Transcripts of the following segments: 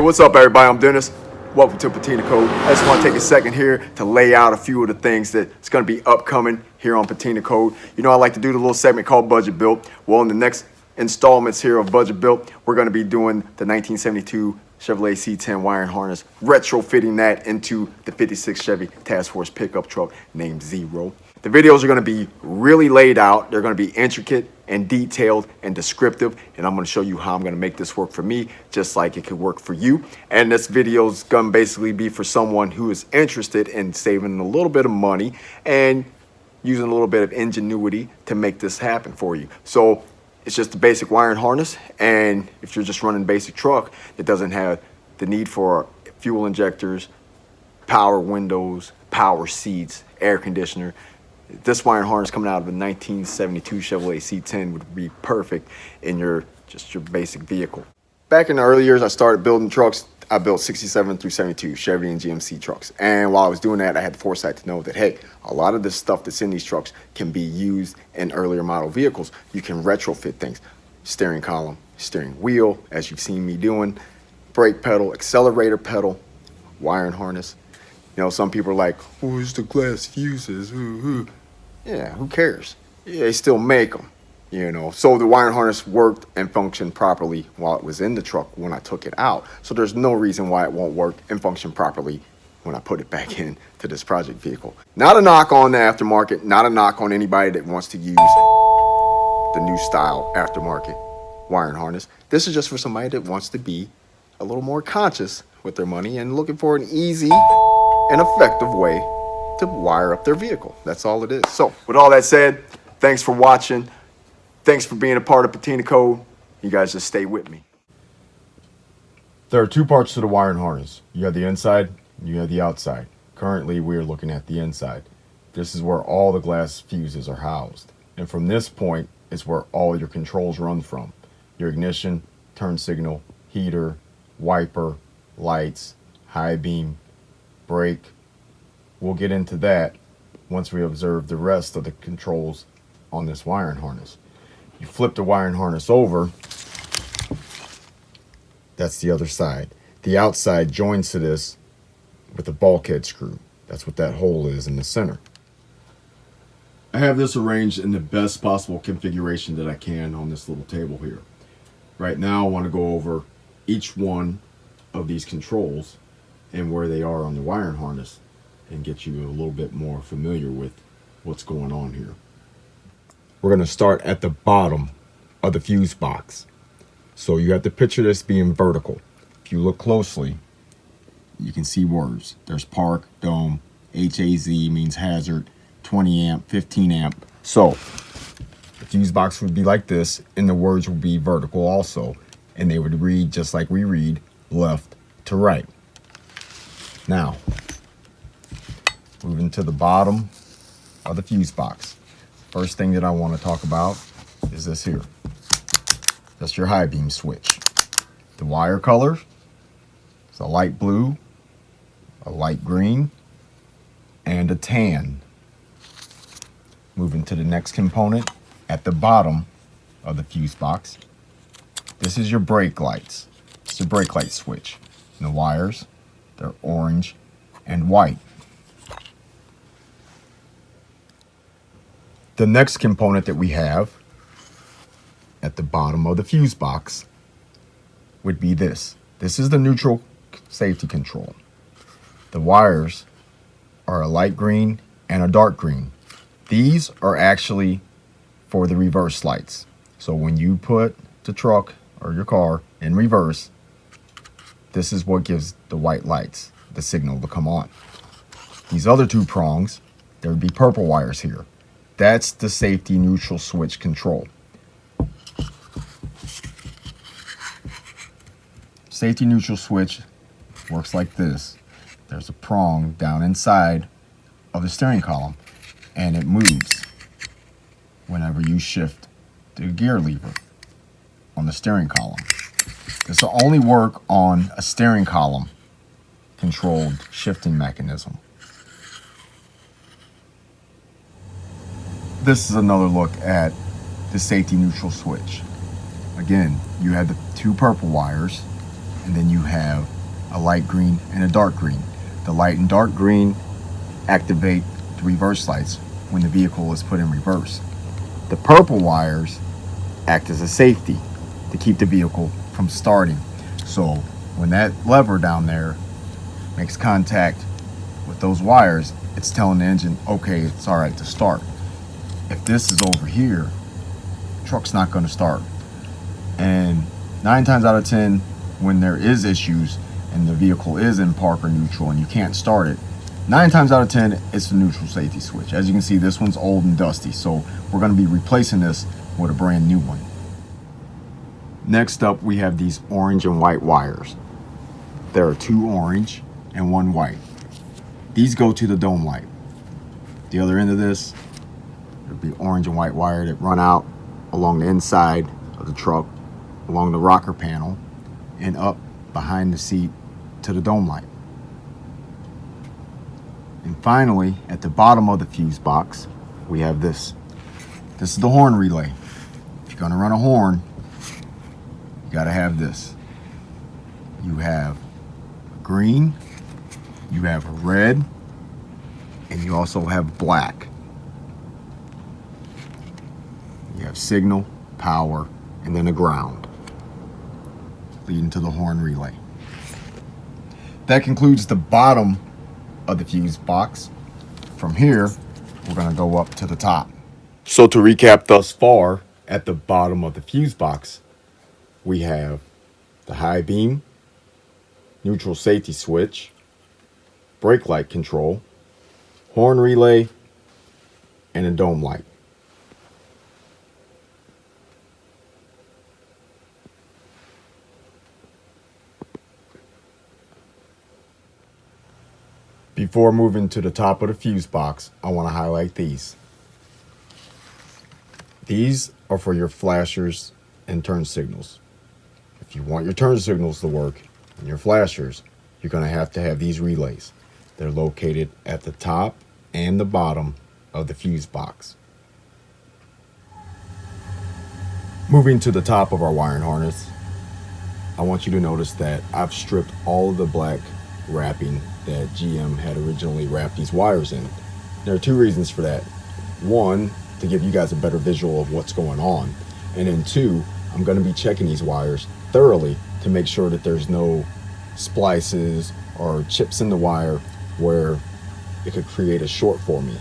what's up everybody? I'm Dennis. Welcome to Patinacode. I just want to take a second here to lay out a few of the things that's going to be upcoming here on Patinacode. You know, I like to do the little segment called Budget Built. Well, in the next installments here of Budget Built, we're going to be doing the 1972 Chevrolet C-10 wiring harness, retrofitting that into the 56 Chevy Task Force pickup truck named Zero. The videos are going to be really laid out. They're going to be intricate and detailed and descriptive, and I'm going to show you how I'm going to make this work for me just like it could work for you. And this video is going to basically be for someone who is interested in saving a little bit of money and using a little bit of ingenuity to make this happen for you. So it's just a basic wiring harness, and if you're just running a basic truck, it doesn't have the need for fuel injectors, power windows, power seats, air conditioner. This wiring harness coming out of a 1972 Chevrolet C-10 would be perfect in your basic vehicle. Back in the early years, I started building trucks. I built 67 through 72 Chevy and GMC trucks. And while I was doing that, I had the foresight to know that, hey, a lot of this stuff that's in these trucks can be used in earlier model vehicles. You can retrofit things. Steering column, steering wheel, as you've seen me doing, brake pedal, accelerator pedal, wiring harness. You know, some people are like, oh, it's the glass fuses. Yeah, who cares? Yeah, they still make them, you know. So the wiring harness worked and functioned properly while it was in the truck when I took it out. So there's no reason why it won't work and function properly when I put it back in to this project vehicle. Not a knock on the aftermarket, not a knock on anybody that wants to use the new style aftermarket wiring harness. This is just for somebody that wants to be a little more conscious with their money and looking for an easy and effective way to wire up their vehicle. That's all it is. So with all that said, thanks for watching. Thanks for being a part of Patinacode. You guys just stay with me. There are two parts to the wiring harness. You have the inside and you have the outside. Currently, we are looking at the inside. This is where all the glass fuses are housed. And from this point is where all your controls run from. Your ignition, turn signal, heater, wiper, lights, high beam, brake. We'll get into that once we observe the rest of the controls on this wiring harness. You flip the wiring harness over, that's the other side. The outside joins to this with a bulkhead screw. That's what that hole is in the center. I have this arranged in the best possible configuration that I can on this little table here. Right now I want to go over each one of these controls and where they are on the wiring harness and get you a little bit more familiar with what's going on here. We're going to start at the bottom of the fuse box. So you have to picture this being vertical. If you look closely, you can see words. There's park, dome, HAZ means hazard, 20 amp, 15 amp. So the fuse box would be like this, and the words would be vertical also. And they would read just like we read, left to right. Now, moving to the bottom of the fuse box. First thing that I want to talk about is this here. That's your high beam switch. The wire color is a light blue, a light green, and a tan. Moving to the next component at the bottom of the fuse box. This is your brake lights. It's your brake light switch. And the wires, they're orange and white. The next component that we have at the bottom of the fuse box would be this. This is the neutral safety control. The wires are a light green and a dark green. These are actually for the reverse lights. So when you put the truck or your car in reverse, this is what gives the white lights the signal to come on. These other two prongs, there would be purple wires here. That's the safety neutral switch control. Safety neutral switch works like this. There's a prong down inside of the steering column, and it moves whenever you shift the gear lever on the steering column. This will only work on a steering column controlled shifting mechanism. This is another look at the safety neutral switch. Again, you have the two purple wires, and then you have a light green, and a dark green. The light and dark green activate the reverse lights when the vehicle is put in reverse. The purple wires act as a safety to keep the vehicle from starting. So when that lever down there makes contact with those wires, it's telling the engine, okay, it's all right to start. If this is over here, the truck's not going to start. And 9 times out of 10, when there is issues and the vehicle is in park or neutral and you can't start it, 9 times out of 10, it's the neutral safety switch. As you can see, this one's old and dusty, so we're going to be replacing this with a brand new one. Next up, we have these orange and white wires. There are 2 orange and 1 white. These go to the dome light. The other end of this, there'll be orange and white wire that run out along the inside of the truck, along the rocker panel, and up behind the seat to the dome light. And finally, at the bottom of the fuse box, we have this. This is the horn relay. If you're gonna run a horn, you gotta have this. You have green, you have red, and you also have black. You have signal, power, and then a ground, leading to the horn relay. That concludes the bottom of the fuse box. From here, we're going to go up to the top. So to recap thus far, at the bottom of the fuse box, we have the high beam, neutral safety switch, brake light control, horn relay, and a dome light. Before moving to the top of the fuse box, I want to highlight these. These are for your flashers and turn signals. If you want your turn signals to work and your flashers, you're going to have these relays. They're located at the top and the bottom of the fuse box. Moving to the top of our wiring harness, I want you to notice that I've stripped all of the black wrapping that GM had originally wrapped these wires in. There are 2 reasons for that. 1, to give you guys a better visual of what's going on. And then 2, I'm going to be checking these wires thoroughly to make sure that there's no splices or chips in the wire where it could create a short for me.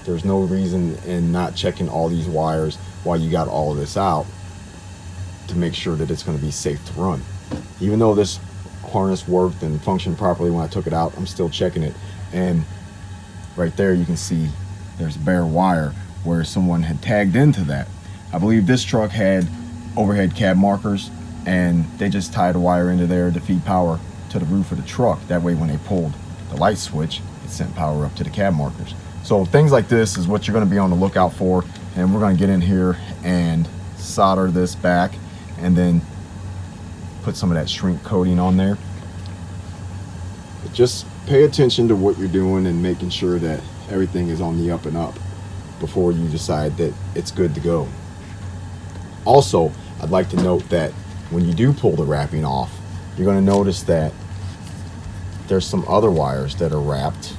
There's no reason in not checking all these wires while you got all of this out to make sure that it's going to be safe to run. Even though this harness worked and functioned properly when I took it out, I'm still checking it. And right there you can see there's bare wire where someone had tagged into that. I believe this truck had overhead cab markers and they just tied a wire into there to feed power to the roof of the truck. That way when they pulled the light switch, it sent power up to the cab markers. So things like this is what you're going to be on the lookout for, and we're going to get in here and solder this back and then put some of that shrink coating on there. But just pay attention to what you're doing and making sure that everything is on the up and up before you decide that it's good to go. Also, I'd like to note that when you do pull the wrapping off, you're going to notice that there's some other wires that are wrapped,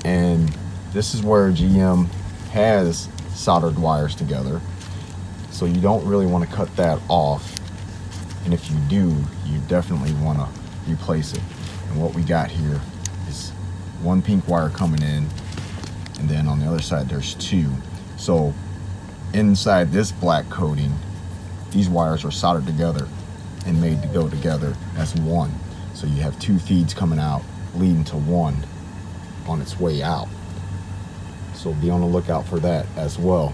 and this is where GM has soldered wires together, so you don't really want to cut that off, and if you do, you definitely want to replace it. And what we got here is 1 pink wire coming in, and then on the other side there's 2. So inside this black coating, these wires are soldered together and made to go together as one. So you have 2 feeds coming out leading to 1 on its way out. So be on the lookout for that as well.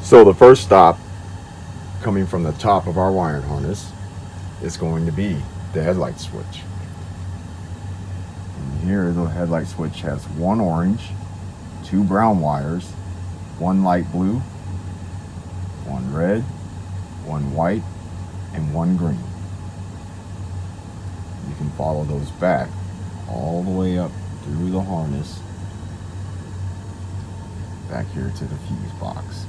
So the first stop coming from the top of our wiring harness is going to be the headlight switch. And here the headlight switch has 1 orange, 2 brown wires, 1 light blue, 1 red, 1 white, and 1 green. You can follow those back all the way up through the harness back here to the fuse box.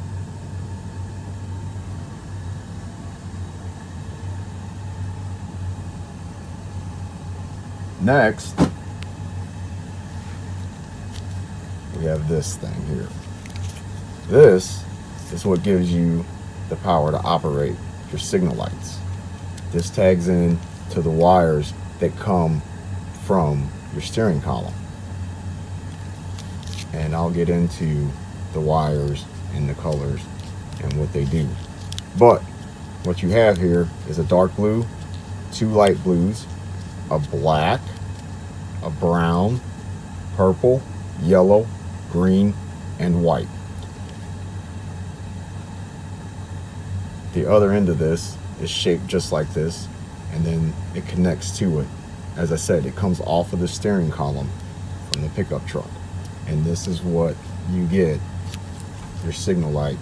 Next, we have this thing here. This is what gives you the power to operate your signal lights. This tags in to the wires that come from your steering column. And I'll get into the wires and the colors and what they do. But what you have here is a dark blue, 2 light blues, a black, a brown, purple, yellow, green, and white. The other end of this is shaped just like this, and then it connects to it. As I said, it comes off of the steering column from the pickup truck. And this is what you get your signal light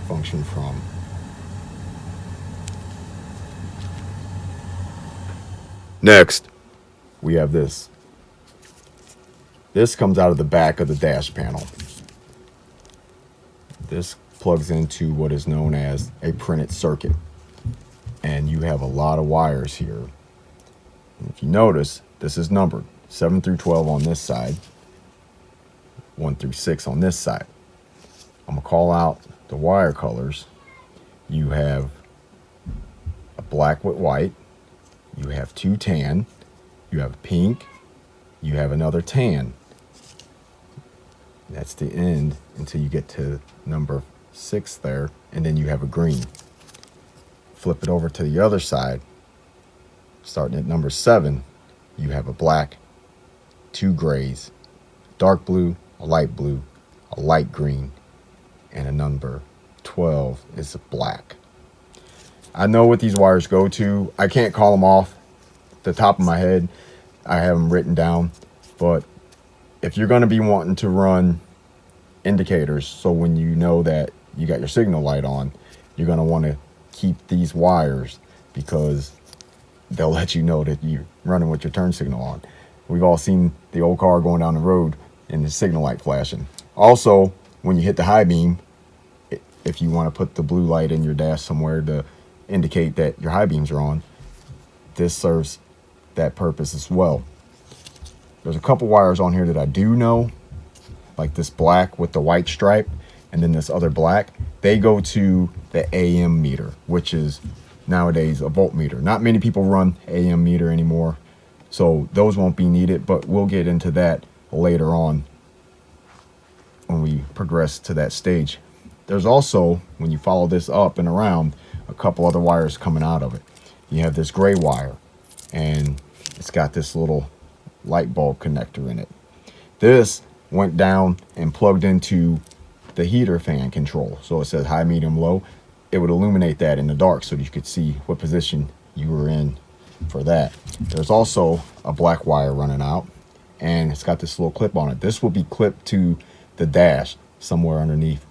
function from. Next, we have this. This comes out of the back of the dash panel. This plugs into what is known as a printed circuit. And you have a lot of wires here. And if you notice, this is numbered 7 through 12 on this side, 1 through 6 on this side. I'm gonna call out the wire colors. You have a black with white, you have 2 tan, you have pink, you have another tan. That's the end until you get to number 6 there, and then you have a green. Flip it over to the other side, starting at number 7, you have a black, 2 grays, dark blue, a light blue, a light green, and a number 12 is black. I know what these wires go to. I can't call them off the top of my head. I have them written down, but if you're going to be wanting to run indicators, so when you know that you got your signal light on, you're going to want to keep these wires, because they'll let you know that you're running with your turn signal on. We've all seen the old car going down the road and the signal light flashing. Also, when you hit the high beam, if you want to put the blue light in your dash somewhere to indicate that your high beams are on, this serves that purpose as well. There's a couple wires on here that I do know, like this black with the white stripe, and then this other black. They go to the AM meter, which is nowadays a voltmeter. Not many people run AM meter anymore, so those won't be needed, but we'll get into that later on when we progress to that stage. There's also, when you follow this up and around, a couple other wires coming out of it. You have this gray wire, and it's got this little light bulb connector in it. This went down and plugged into the heater fan control. So it says high, medium, low. It would illuminate that in the dark so that you could see what position you were in for that. There's also a black wire running out, and it's got this little clip on it. This will be clipped to the dash somewhere underneath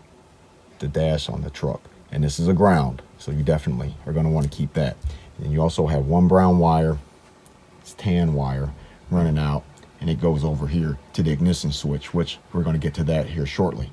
the dash on the truck. And this is a ground, so you definitely are going to want to keep that. And you also have one brown wire, it's tan wire, running out, and it goes over here to the ignition switch, which we're going to get to that here shortly.